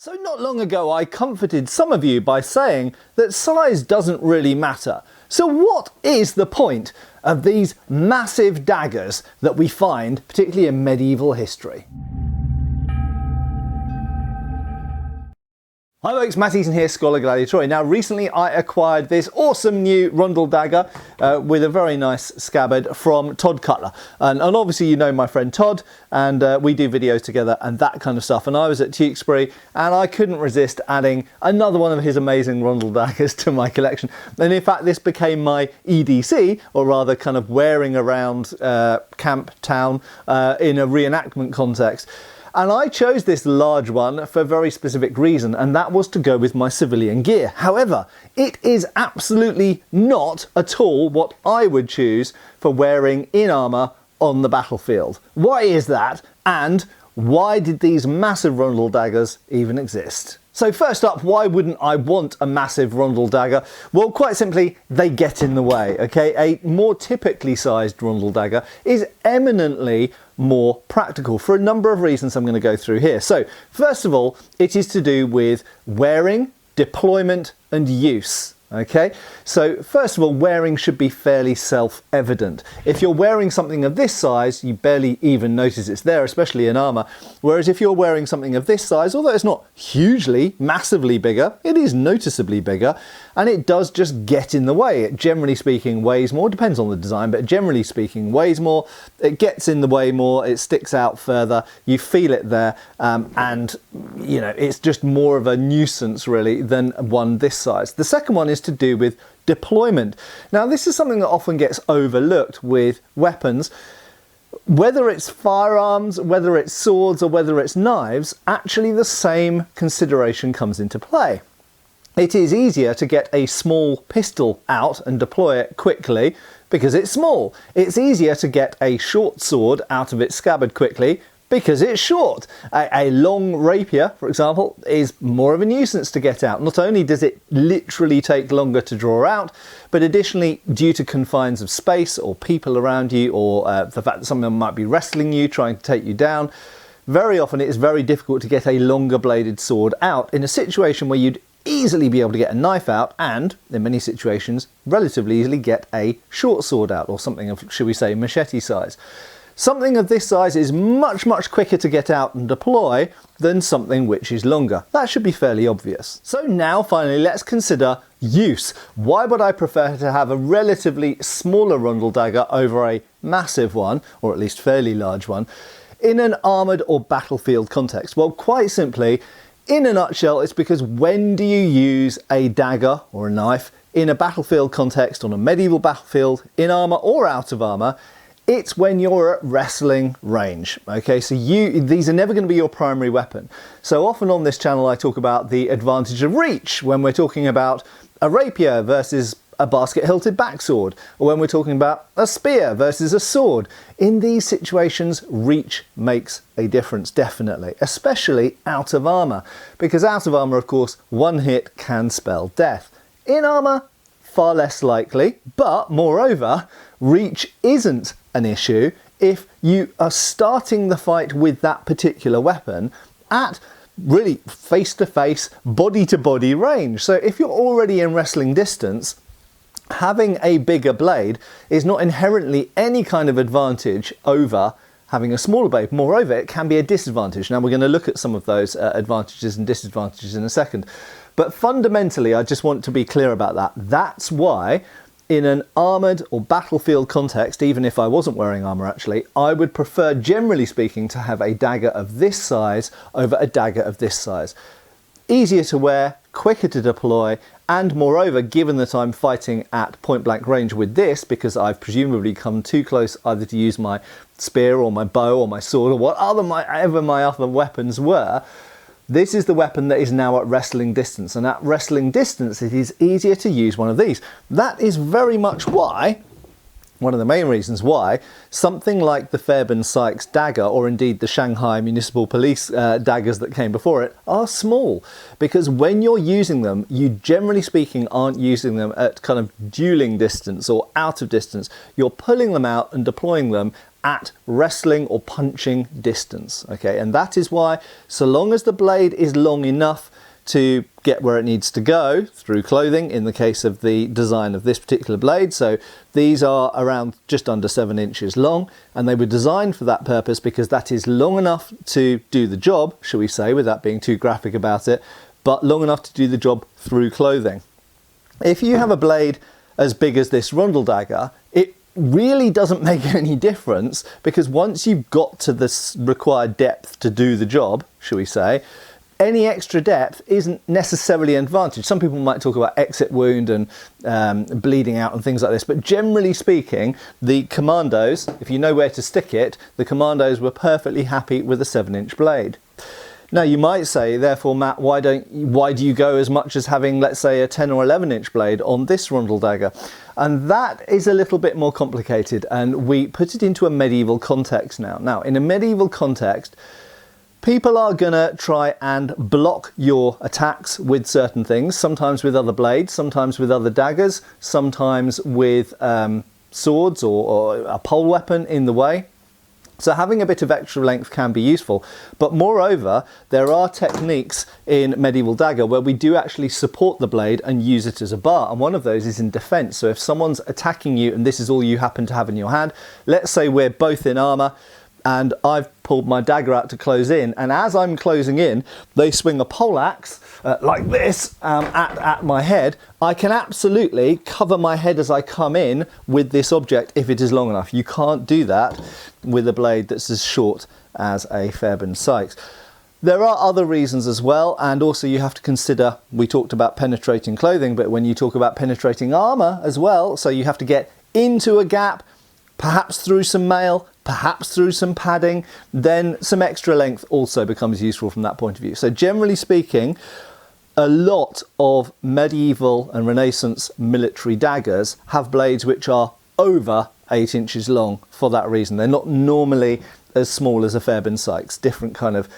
So not long ago I comforted some of you by saying that size doesn't really matter. So what is the point of these massive daggers that we find, particularly in medieval history? Hi folks, Matt Easton here, Schola Gladiatoria. Now recently I acquired this awesome new rondel dagger with a very nice scabbard from Todd Cutler. And obviously you know my friend Todd, and we do videos together and that kind of stuff. And I was at Tewkesbury and I couldn't resist adding another one of his amazing rondel daggers to my collection. And in fact this became my EDC, or rather kind of wearing around camp town in a reenactment context. And I chose this large one for a very specific reason, and that was to go with my civilian gear. However, it is absolutely not at all what I would choose for wearing in armour on the battlefield. Why is that? And why did these massive rondel daggers even exist? So first up, why wouldn't I want a massive rondel dagger? Well, quite simply, they get in the way, okay? A more typically sized rondel dagger is eminently more practical for a number of reasons I'm going to go through here. So first of all, it is to do with wearing, deployment and use. Okay, so first of all, wearing should be fairly self-evident. If you're wearing something of this size, you barely even notice it's there, especially in armour. Whereas if you're wearing something of this size, although it's not hugely, massively bigger, it is noticeably bigger, and it does just get in the way. It generally speaking weighs more, depends on the design, but generally speaking weighs more, it gets in the way more, it sticks out further, you feel it there, and you know, it's just more of a nuisance really than one this size. The second one is to do with deployment. Now this is something that often gets overlooked with weapons. Whether it's firearms, whether it's swords or whether it's knives, actually the same consideration comes into play. It is easier to get a small pistol out and deploy it quickly because it's small. It's easier to get a short sword out of its scabbard quickly because it's short. A long rapier, for example, is more of a nuisance to get out. Not only does it literally take longer to draw out, but additionally, due to confines of space or people around you, or the fact that someone might be wrestling you, trying to take you down, very often it is very difficult to get a longer bladed sword out in a situation where you'd easily be able to get a knife out, and in many situations relatively easily get a short sword out, or something of, should we say, machete size. Something of this size is much quicker to get out and deploy than something which is longer. That should be fairly obvious. So now finally let's consider use. Why would I prefer to have a relatively smaller rondel dagger over a massive one, or at least fairly large one, in an armoured or battlefield context? Well, quite simply, in a nutshell, it's because when do you use a dagger or a knife in a battlefield context, on a medieval battlefield, in armour or out of armour? It's when you're at wrestling range. Okay, so these are never going to be your primary weapon. So often on this channel I talk about the advantage of reach when we're talking about a rapier versus a basket-hilted backsword, or when we're talking about a spear versus a sword. In these situations, reach makes a difference, definitely, especially out of armour, because out of armour, of course, one hit can spell death. In armour, far less likely, but moreover, reach isn't an issue if you are starting the fight with that particular weapon at really face-to-face, body-to-body range. So if you're already in wrestling distance, having a bigger blade is not inherently any kind of advantage over having a smaller blade. Moreover, it can be a disadvantage. Now we're going to look at some of those advantages and disadvantages in a second. But fundamentally, I just want to be clear about that. That's why in an armoured or battlefield context, even if I wasn't wearing armour actually, I would prefer, generally speaking, to have a dagger of this size over a dagger of this size. Easier to wear, quicker to deploy, and moreover, given that I'm fighting at point blank range with this, because I've presumably come too close either to use my spear or my bow or my sword or whatever my other weapons were, this is the weapon that is now at wrestling distance, and at wrestling distance it is easier to use one of these. That is very much why, one of the main reasons why, something like the Fairbairn-Sykes dagger, or indeed the Shanghai Municipal Police daggers that came before it, are small. Because when you're using them, you generally speaking aren't using them at kind of dueling distance or out of distance. You're pulling them out and deploying them at wrestling or punching distance. Okay, and that is why, so long as the blade is long enough to get where it needs to go through clothing, in the case of the design of this particular blade. So these are around just under 7 inches long, and they were designed for that purpose because that is long enough to do the job, shall we say, without being too graphic about it, but long enough to do the job through clothing. If you have a blade as big as this rondel dagger, it really doesn't make any difference, because once you've got to this required depth to do the job, shall we say, any extra depth isn't necessarily an advantage. Some people might talk about exit wound and bleeding out and things like this, but generally speaking, the commandos, if you know where to stick it, the commandos were perfectly happy with a 7-inch blade. Now you might say, therefore, Matt, why do you go as much as having, let's say, a 10 or 11-inch blade on this rondel dagger? And that is a little bit more complicated, and we put it into a medieval context now. Now, in a medieval context, people are going to try and block your attacks with certain things, sometimes with other blades, sometimes with other daggers, sometimes with swords or a pole weapon in the way. So having a bit of extra length can be useful. But moreover, there are techniques in medieval dagger where we do actually support the blade and use it as a bar. And one of those is in defense. So if someone's attacking you and this is all you happen to have in your hand, let's say we're both in armor, and I've pulled my dagger out to close in, and as I'm closing in, they swing a pole axe like this at my head. I can absolutely cover my head as I come in with this object if it is long enough. You can't do that with a blade that's as short as a Fairbairn Sykes. There are other reasons as well, and also you have to consider, we talked about penetrating clothing, but when you talk about penetrating armour as well, so you have to get into a gap, perhaps through some mail, perhaps through some padding, then some extra length also becomes useful from that point of view. So generally speaking, a lot of medieval and Renaissance military daggers have blades which are over 8 inches long for that reason. They're not normally as small as a Fairbairn Sykes, different kind of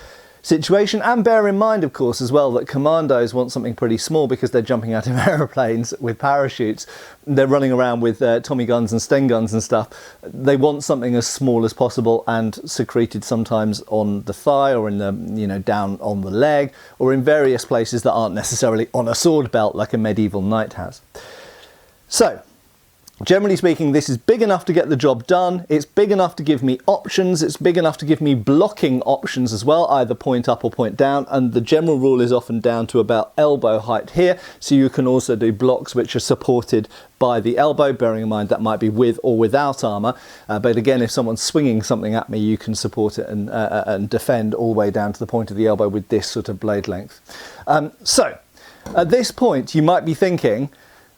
situation. And bear in mind, of course, as well, that commandos want something pretty small because they're jumping out of aeroplanes with parachutes. They're running around with Tommy guns and Sten guns and stuff. They want something as small as possible and secreted sometimes on the thigh or in the, down on the leg, or in various places that aren't necessarily on a sword belt like a medieval knight has. So, generally speaking, this is big enough to get the job done. It's big enough to give me options. It's big enough to give me blocking options as well, either point up or point down. And the general rule is often down to about elbow height here. So you can also do blocks which are supported by the elbow, bearing in mind that might be with or without armour. But again, if someone's swinging something at me, you can support it and defend all the way down to the point of the elbow with this sort of blade length. So at this point, you might be thinking,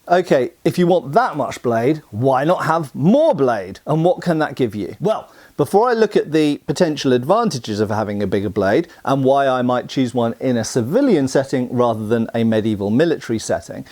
okay, if you want that much blade, why not have more blade? And what can that give you? Well, before I look at the potential advantages of having a bigger blade and why I might choose one in a civilian setting rather than a medieval military setting,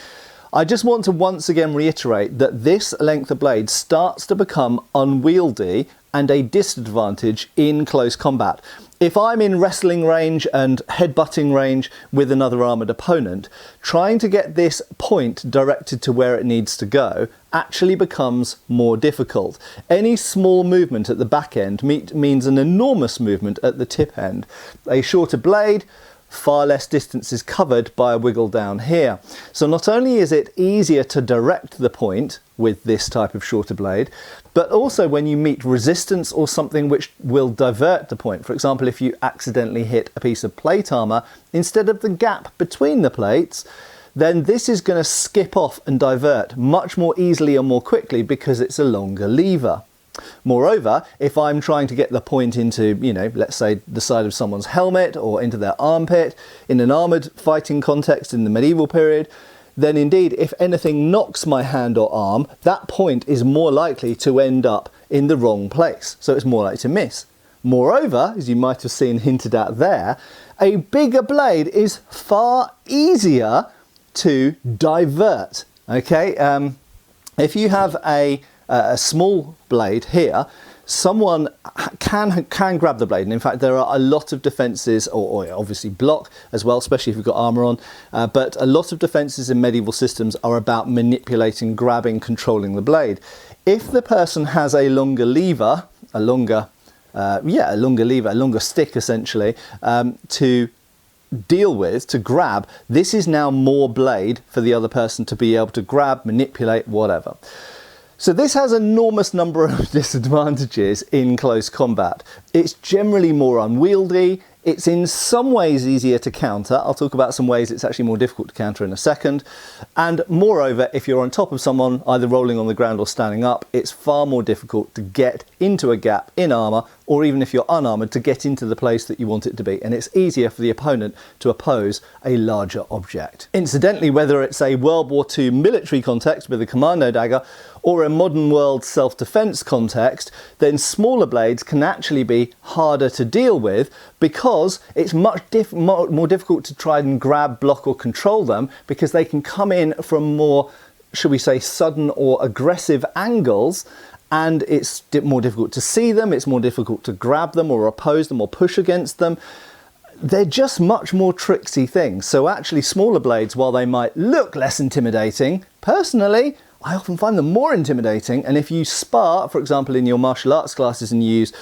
I just want to once again reiterate that this length of blade starts to become unwieldy and a disadvantage in close combat. If I'm in wrestling range and headbutting range with another armoured opponent, trying to get this point directed to where it needs to go actually becomes more difficult. Any small movement at the back end means an enormous movement at the tip end. A shorter blade, far less distance is covered by a wiggle down here. So not only is it easier to direct the point with this type of shorter blade, but also when you meet resistance or something which will divert the point. For example, if you accidentally hit a piece of plate armour instead of the gap between the plates, then this is going to skip off and divert much more easily and more quickly because it's a longer lever. Moreover, if I'm trying to get the point into, let's say the side of someone's helmet or into their armpit in an armoured fighting context in the medieval period, then indeed, if anything knocks my hand or arm, that point is more likely to end up in the wrong place. So it's more likely to miss. Moreover, as you might have seen hinted at there, a bigger blade is far easier to divert. Okay, if you have a small blade here, someone can grab the blade, and in fact there are a lot of defences, or obviously block as well, especially if you've got armour on, but a lot of defences in medieval systems are about manipulating, grabbing, controlling the blade. If the person has a longer lever a longer lever, a longer stick essentially, to deal with, to grab. This is now more blade for the other person to be able to grab, manipulate, whatever. So this has an enormous number of disadvantages in close combat. It's generally more unwieldy. It's in some ways easier to counter. I'll talk about some ways it's actually more difficult to counter in a second. And moreover, if you're on top of someone, either rolling on the ground or standing up, it's far more difficult to get into a gap in armour, or even if you're unarmoured, to get into the place that you want it to be. And it's easier for the opponent to oppose a larger object. Incidentally, whether it's a World War II military context with a commando dagger, or a modern world self-defense context, then smaller blades can actually be harder to deal with, because it's much more difficult to try and grab, block or control them, because they can come in from more, should we say, sudden or aggressive angles, and it's more difficult to see them, it's more difficult to grab them or oppose them or push against them. They're just much more tricksy things. So actually smaller blades, while they might look less intimidating, personally, I often find them more intimidating. And if you spar, for example, in your martial arts classes and use,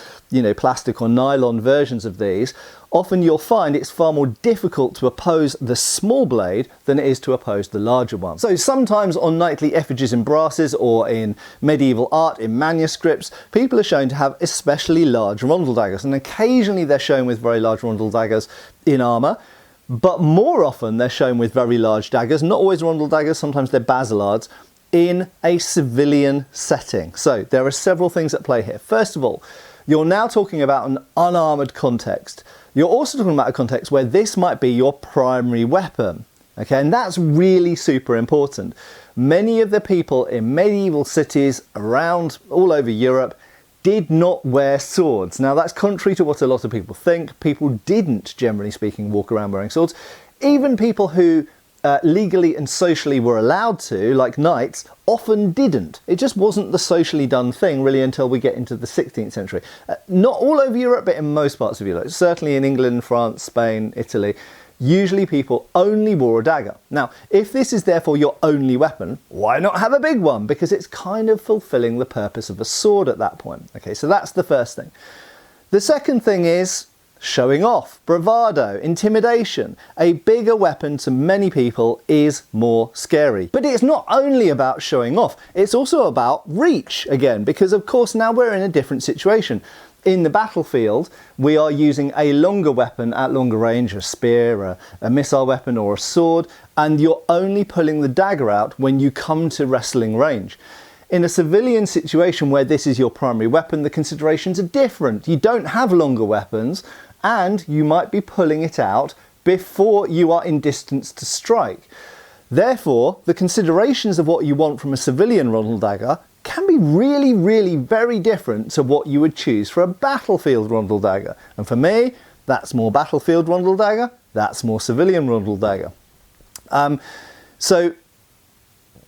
plastic or nylon versions of these, often you'll find it's far more difficult to oppose the small blade than it is to oppose the larger one. So sometimes on knightly effigies in brasses or in medieval art, in manuscripts, people are shown to have especially large rondel daggers, and occasionally they're shown with very large rondel daggers in armour. But more often they're shown with very large daggers, not always rondel daggers, sometimes they're basillards, in a civilian setting. So there are several things at play here. First of all, you're now talking about an unarmoured context. You're also talking about a context where this might be your primary weapon. Okay, and that's really super important. Many of the people in medieval cities around all over Europe did not wear swords. Now that's contrary to what a lot of people think. People didn't, generally speaking, walk around wearing swords. Even people who legally and socially were allowed to, like knights, often didn't. It just wasn't the socially done thing really until we get into the 16th century. Not all over Europe, but in most parts of Europe. Certainly in England, France, Spain, Italy, usually people only wore a dagger. Now, if this is therefore your only weapon, why not have a big one? Because it's kind of fulfilling the purpose of a sword at that point. Okay, so that's the first thing. The second thing is showing off, bravado, intimidation. A bigger weapon to many people is more scary. But it's not only about showing off, it's also about reach again, because of course now we're in a different situation. In the battlefield, we are using a longer weapon at longer range, a spear, a missile weapon or a sword, and you're only pulling the dagger out when you come to wrestling range. In a civilian situation where this is your primary weapon, the considerations are different. You don't have longer weapons, and you might be pulling it out before you are in distance to strike. Therefore, the considerations of what you want from a civilian rondel dagger can be really, really very different to what you would choose for a battlefield rondel dagger. And for me, that's more battlefield rondel dagger, that's more civilian rondel dagger. So,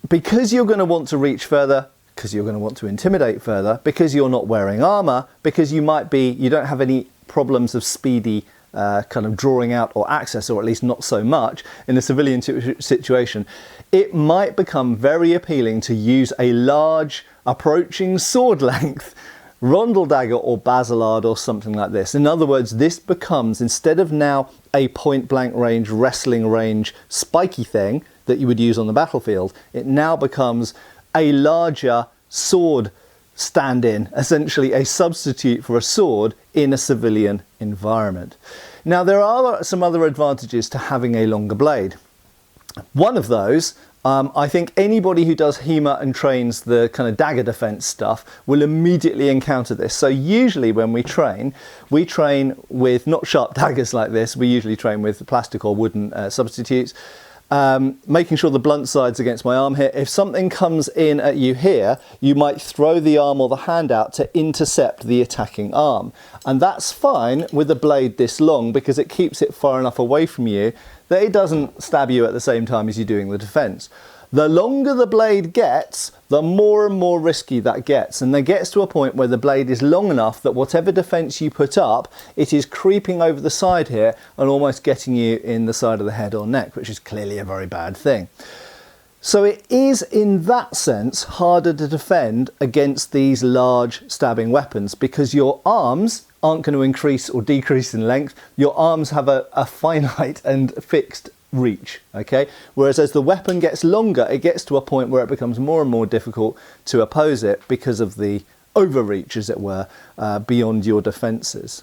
because you're going to want to reach further, because you're going to want to intimidate further, because you're not wearing armour, because you don't have any problems of speedy kind of drawing out or access, or at least not so much in a civilian situation, it might become very appealing to use a large approaching sword length rondel dagger or basillard or something like this. In other words, this becomes, instead of now a point blank range, wrestling range, spiky thing that you would use on the battlefield, it now becomes a larger sword stand-in, essentially a substitute for a sword in a civilian environment. Now there are some other advantages to having a longer blade. One of those, I think anybody who does HEMA and trains the kind of dagger defense stuff will immediately encounter this. So usually when we train with not sharp daggers like this, we usually train with plastic or wooden substitutes. Making sure the blunt side's against my arm here. If something comes in at you here, you might throw the arm or the hand out to intercept the attacking arm. And that's fine with a blade this long, because it keeps it far enough away from you that it doesn't stab you at the same time as you're doing the defense. The longer the blade gets, the more and more risky that gets. And that gets to a point where the blade is long enough that whatever defense you put up, it is creeping over the side here and almost getting you in the side of the head or neck, which is clearly a very bad thing. So it is, in that sense, harder to defend against these large stabbing weapons because your arms aren't going to increase or decrease in length. Your arms have a finite and fixed reach, okay? Whereas as the weapon gets longer, it gets to a point where it becomes more and more difficult to oppose it because of the overreach, as it were, beyond your defences.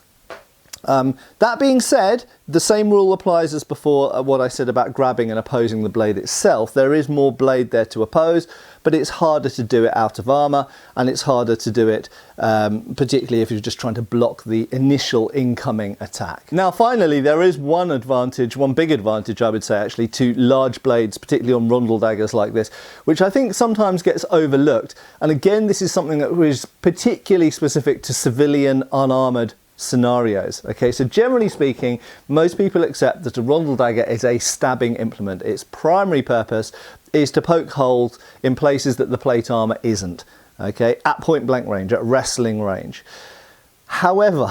That being said, the same rule applies as before what I said about grabbing and opposing the blade itself. There is more blade there to oppose, but it's harder to do it out of armour, and it's harder to do it particularly if you're just trying to block the initial incoming attack. Now finally, there is one advantage, one big advantage I would say actually, to large blades, particularly on rondel daggers like this, which I think sometimes gets overlooked. And again, this is something that is particularly specific to civilian unarmoured scenarios. Okay, so generally speaking, most people accept that a rondel dagger is a stabbing implement. Its primary purpose is to poke holes in places that the plate armour isn't. Okay, at point blank range, at wrestling range. However,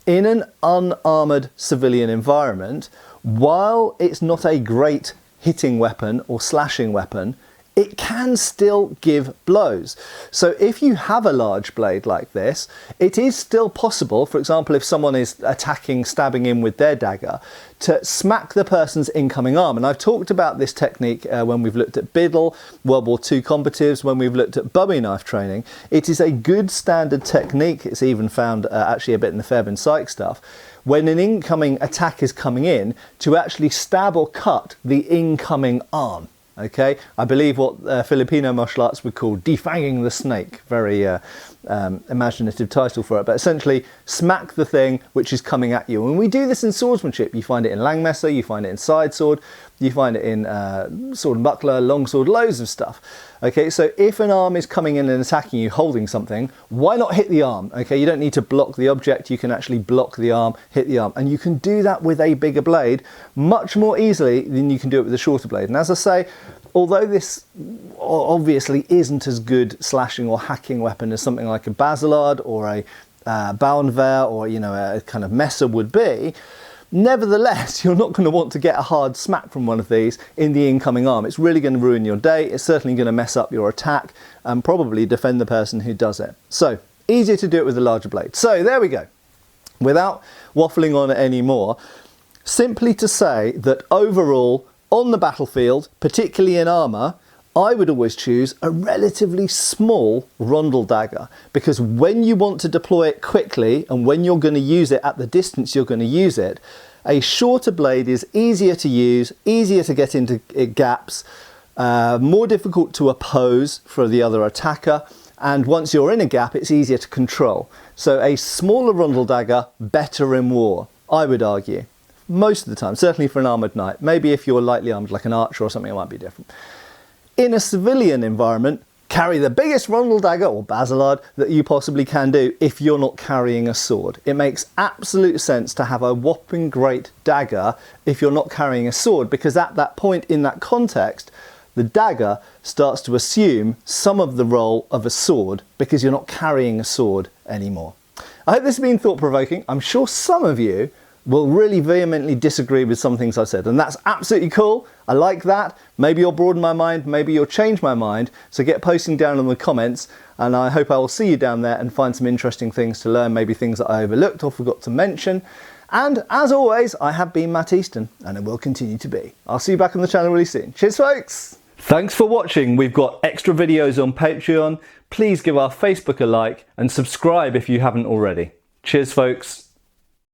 in an unarmoured civilian environment, while it's not a great hitting weapon or slashing weapon, it can still give blows. So if you have a large blade like this, it is still possible, for example, if someone is attacking, stabbing in with their dagger, to smack the person's incoming arm. And I've talked about this technique when we've looked at Biddle, World War II combatives, when we've looked at Bowie knife training. It is a good standard technique. It's even found actually a bit in the Fairbairn Psych stuff. When an incoming attack is coming in, to actually stab or cut the incoming arm. Okay, I believe what Filipino martial arts would call defanging the snake. Very imaginative title for it, but essentially smack the thing which is coming at you. And we do this in swordsmanship. You find it in Langmesser, you find it in side sword, you find it in sword and buckler, longsword, loads of stuff. Okay, so if an arm is coming in and attacking you holding something, why not hit the arm? Okay, you don't need to block the object, you can actually block the arm, hit the arm, and you can do that with a bigger blade much more easily than you can do it with a shorter blade. And as I say, although this obviously isn't as good slashing or hacking weapon as something like a Basilard or a Bauernwehr or, you know, a kind of Messer would be, nevertheless, you're not going to want to get a hard smack from one of these in the incoming arm. It's really going to ruin your day. It's certainly going to mess up your attack and probably defend the person who does it. So, easier to do it with a larger blade. So, there we go. Without waffling on it anymore, simply to say that overall, on the battlefield, particularly in armour, I would always choose a relatively small rondel dagger, because when you want to deploy it quickly and when you're going to use it at the distance you're going to use it, a shorter blade is easier to use, easier to get into gaps, more difficult to oppose for the other attacker, and once you're in a gap it's easier to control. So a smaller rondel dagger, better in war, I would argue. Most of the time, certainly for an armoured knight. Maybe if you're lightly armed like an archer or something, it might be different. In a civilian environment, carry the biggest rondel dagger or Basilard that you possibly can do if you're not carrying a sword. It makes absolute sense to have a whopping great dagger if you're not carrying a sword, because at that point in that context, the dagger starts to assume some of the role of a sword because you're not carrying a sword anymore. I hope this has been thought-provoking. I'm sure some of you will really vehemently disagree with some things I've said, and that's absolutely cool. I like that. Maybe you'll broaden my mind, maybe you'll change my mind, so get posting down in the comments, and I hope I will see you down there and find some interesting things to learn, maybe things that I overlooked or forgot to mention. And as always, I have been Matt Easton, and I will continue to be. I'll see you back on the channel really soon. Cheers, folks! Thanks for watching. We've got extra videos on Patreon. Please give our Facebook a like and subscribe if you haven't already. Cheers, folks.